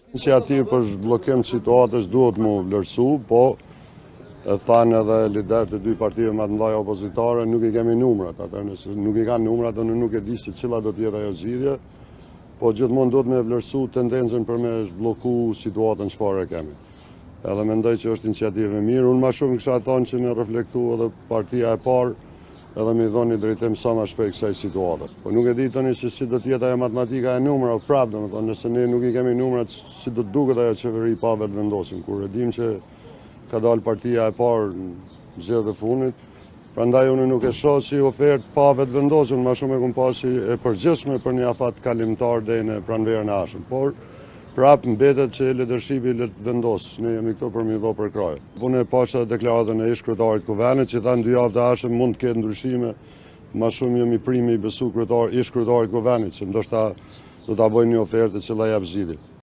Iniciativë për zhbllokim të situatës duhet mu vlerësu, po e thanë edhe liderët e dy partive më të mëdha opozitare, nuk i kemi numrat, atë nëse nuk i kanë numrat, unë nuk e di se cila do të jetë ajo zgjidhje, po gjithmonë duhet me vlerësu tendencën për me zhblloku situatën çfarë kemi. Edhe mendoj që është iniciativë e mirë, unë më shumë kisha thonë që në reflektu edhe partia e parë, edhe me i dhoni drejtim sa më shpejt kësaj situate. Po nuk e di tani se si do të jetë ajo matematika e numrave, prapë domethënë nëse ne nuk i kemi numrat, si do të duket ajo qeveri pa vetvendosim, kur e dim që ka dalë partia e parë në zgjedhjet e fundit. Prandaj unë nuk e shoh si ofertë pa vetvendosim, më shumë e kum pasi e përgjithshme për një afat kalimtar deri në pranverën e ashëm. Por prapë mbetet që leadershipi le të vendos, ne jemi këto për mi dho për kraj. Unë e pasha deklaratën e ish-kryetarit Kuvendit që thanë 2 javë të ardhshme mund të ketë ndryshime, më shumë jemi primi i besu ish-kryetarit Kuvendit, që ndoshta do ta bëjnë një ofertë e cila jap zgjidhje.